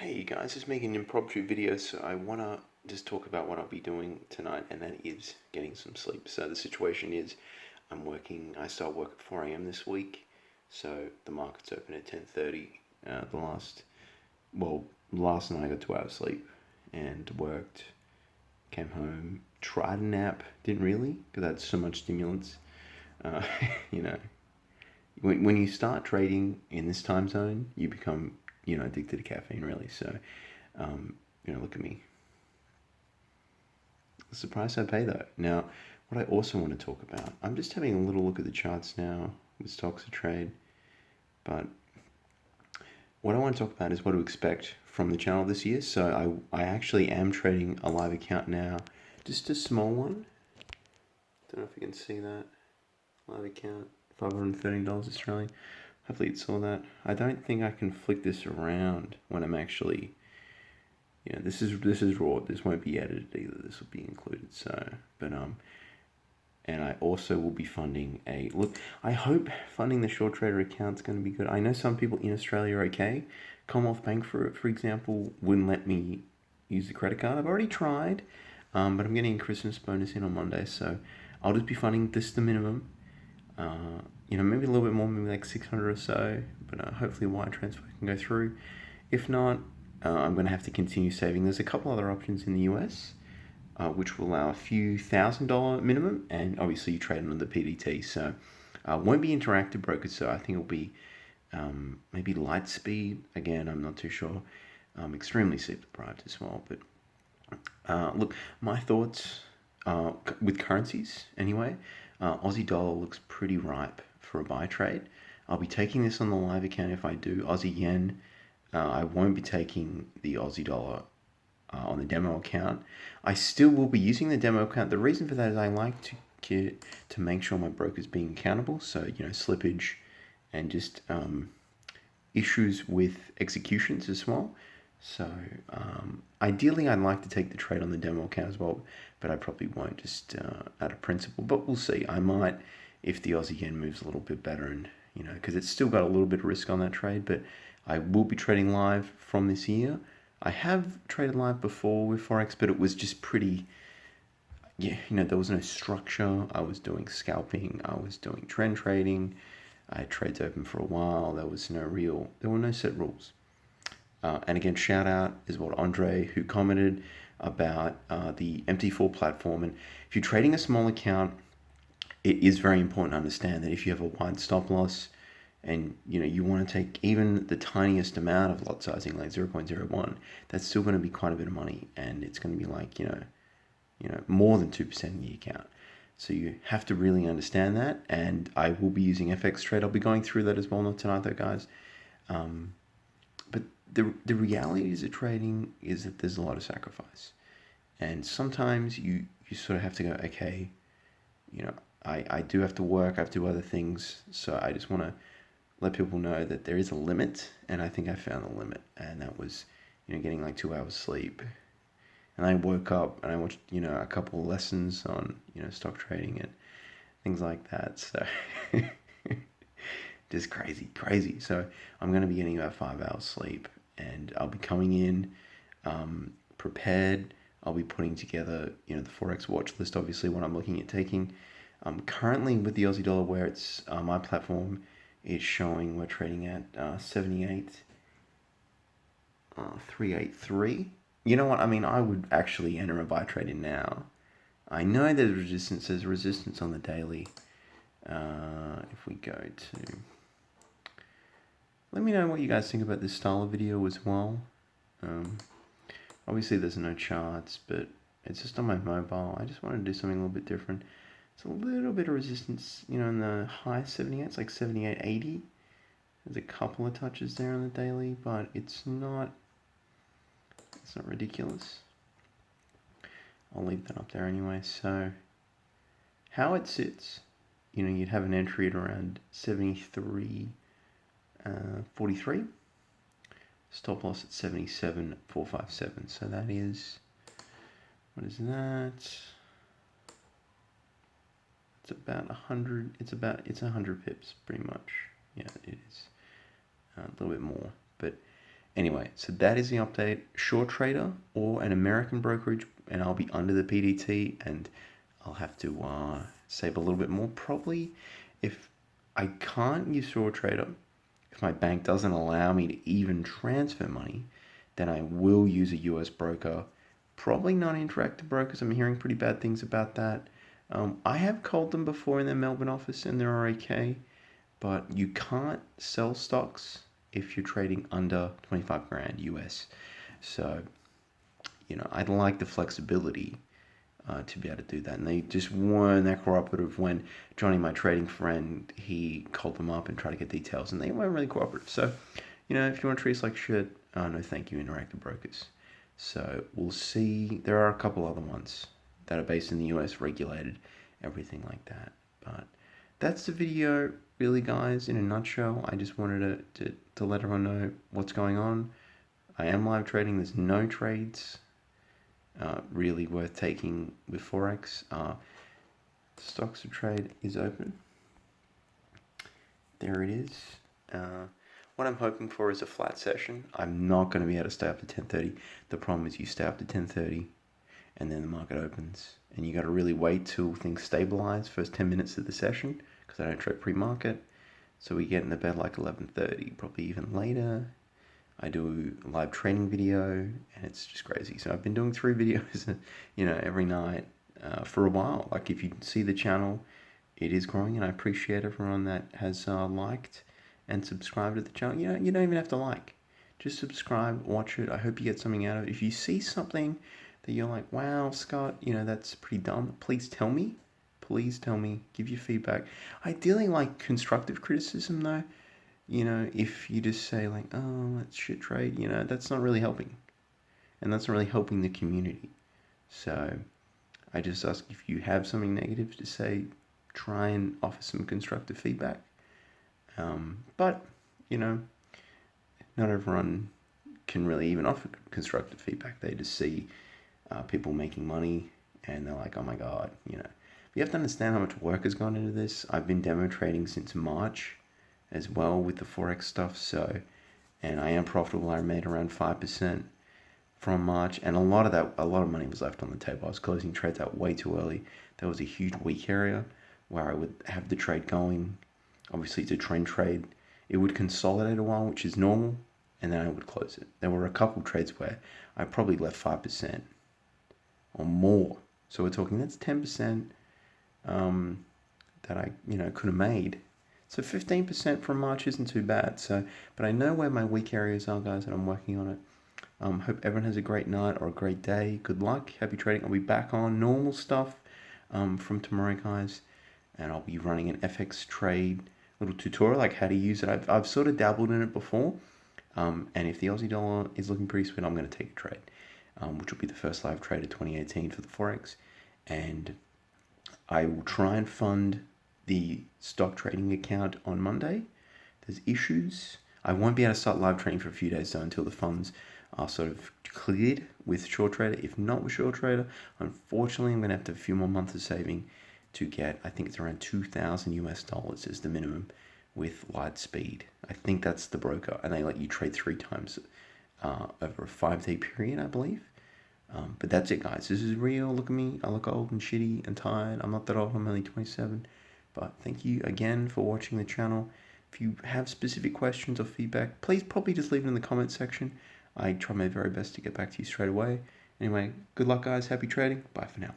Hey you guys, just making an impromptu video, so I wanna just talk about what I'll be doing tonight, and that is getting some sleep. So the situation is, I start work at 4 a.m. this week, so the market's open at 10:30. Last night I got 2 hours sleep and worked, came home, tried a nap, didn't really, because I had so much stimulants. Uh, you know, when you start trading in this time zone, you become, addicted to caffeine, really. So, look at me. It's the price I pay, though. Now, what I also want to talk about, I'm just having a little look at the charts now with stocks to trade, but what I want to talk about is what to expect from the channel this year. So I actually am trading a live account now, just a small one. Don't know if you can see that. Live account, $513 Australian. Hopefully you saw that. I don't think I can flick this around when I'm actually, this is raw. This won't be edited either. This will be included. And I also will be funding I hope funding the short trader account's going to be good. I know some people in Australia are okay. Commonwealth Bank, for example, wouldn't let me use the credit card. I've already tried, but I'm getting a Christmas bonus in on Monday, so I'll just be funding this the minimum. Maybe a little bit more, maybe like 600 or so, but hopefully wire transfer can go through. If not, I'm going to have to continue saving. There's a couple other options in the US, which will allow a few $1,000 minimum, and obviously you trade under the PDT, so won't be interactive brokers, so I think it'll be maybe Lightspeed. Again, I'm not too sure. Extremely sleep deprived as well, but look, my thoughts with currencies anyway. Aussie dollar looks pretty ripe for a buy trade. I'll be taking this on the live account if I do. Aussie yen, I won't be taking the Aussie dollar on the demo account. I still will be using the demo account. The reason for that is I like to make sure my broker's being accountable. So, slippage and just issues with executions as well. So ideally, I'd like to take the trade on the demo account as well, but I probably won't, just out of principle. But we'll see. I might if the Aussie yen moves a little bit better, and because it's still got a little bit of risk on that trade. But I will be trading live from this year. I have traded live before with Forex, but it was just pretty. Yeah, there was no structure. I was doing scalping. I was doing trend trading. I had trades open for a while. There were no set rules. And again, shout out is what Andre, who commented about the MT4 platform. And if you're trading a small account, it is very important to understand that if you have a wide stop loss and you want to take even the tiniest amount of lot sizing, like 0.01, that's still going to be quite a bit of money, and it's going to be like more than 2% in the account. So you have to really understand that, and I will be using FX Trade. I'll be going through that as well, not tonight though, guys. But the realities of trading is that there's a lot of sacrifice, and sometimes you sort of have to go, okay, I do have to work, I have to do other things, so I just want to let people know that there is a limit, and I think I found the limit, and that was getting like 2 hours sleep. And I woke up and I watched a couple of lessons on stock trading and things like that, so just crazy. So I'm going to be getting about 5 hours sleep, and I'll be coming in prepared. I'll be putting together the Forex watch list, obviously, when I'm looking at taking. Currently with the Aussie dollar, where it's my platform is showing we're trading at 78.383. You know what? I mean, I would actually enter a buy trade in now. I know there's resistance. There's resistance on the daily. If we go to... Let me know what you guys think about this style of video as well. Obviously, there's no charts, but it's just on my mobile. I just wanted to do something a little bit different. It's a little bit of resistance, in the high 78. It's like 78.80. There's a couple of touches there on the daily, but it's not ridiculous. I'll leave that up there anyway. So how it sits, you'd have an entry at around 73.43. Stop loss at 77.457. So that is, what is that? It's about 100. It's 100 pips, pretty much. Yeah, it is a little bit more, but Anyway, so that is the update. Short trader or an American brokerage, and I'll be under the PDT, and I'll have to save a little bit more. Probably if I can't use short trader, if my bank doesn't allow me to even transfer money, then I will use a US broker. Probably not Interactive Brokers. I'm hearing pretty bad things about that. I have called them before in their Melbourne office, and they're okay, but you can't sell stocks if you're trading under 25 grand US. So, I'd like the flexibility to be able to do that. And they just weren't that cooperative when Johnny, my trading friend, he called them up and tried to get details, and they weren't really cooperative. So, if you want to treat us like shit, no thank you, Interactive Brokers. So we'll see. There are a couple other ones that are based in the US, regulated, everything like that. But that's the video, really, guys, in a nutshell. I just wanted to let everyone know what's going on. I am live trading. There's no trades really worth taking with Forex. Stocks to trade is open. There it is. What I'm hoping for is a flat session. I'm not going to be able to stay up to 10:30. The problem is you stay up to 10:30 and then the market opens. And you got to really wait till things stabilize, first 10 minutes of the session, because I don't trade pre-market. So we get in the bed like 11:30, probably even later. I do a live training video, and it's just crazy. So I've been doing 3 videos, every night for a while. Like, if you see the channel, it is growing, and I appreciate everyone that has liked and subscribed to the channel. You don't even have to like. Just subscribe, watch it. I hope you get something out of it. If you see something that you're like, wow, Scott, that's pretty dumb, please tell me. Please tell me. Give your feedback. Ideally, like constructive criticism, though. If you just say like, oh, that's shit trade, that's not really helping. And that's not really helping the community. So I just ask, if you have something negative to say, try and offer some constructive feedback. But, not everyone can really even offer constructive feedback. They just see people making money, and they're like, oh my God, But you have to understand how much work has gone into this. I've been demo trading since March as well with the Forex stuff. So, and I am profitable. I made around 5% from March, and a lot of money was left on the table. I was closing trades out way too early. There was a huge weak area where I would have the trade going. Obviously, it's a trend trade. It would consolidate a while, which is normal, and then I would close it. There were a couple trades where I probably left 5% or more. So we're talking, that's 10% that I could have made. So 15% from March isn't too bad. So, but I know where my weak areas are, guys, and I'm working on it. Hope everyone has a great night or a great day. Good luck. Happy trading. I'll be back on normal stuff from tomorrow, guys. And I'll be running an FX trade little tutorial, like how to use it. I've sort of dabbled in it before. And if the Aussie dollar is looking pretty sweet, I'm going to take a trade, which will be the first live trade of 2018 for the Forex. And I will try and fund the stock trading account on Monday. There's issues. I won't be able to start live trading for a few days though, until the funds are sort of cleared with short trader. If not with short trader, unfortunately, I'm going to have to have a few more months of saving to get, I think it's around 2,000 US dollars is the minimum with light speed. I think that's the broker, and they let you trade 3 times over a 5-day period, I believe. But that's it, guys. This is real. Look at me. I look old and shitty and tired. I'm not that old. I'm only 27. But thank you again for watching the channel. If you have specific questions or feedback, please probably just leave it in the comment section. I try my very best to get back to you straight away. Anyway, good luck, guys. Happy trading. Bye for now.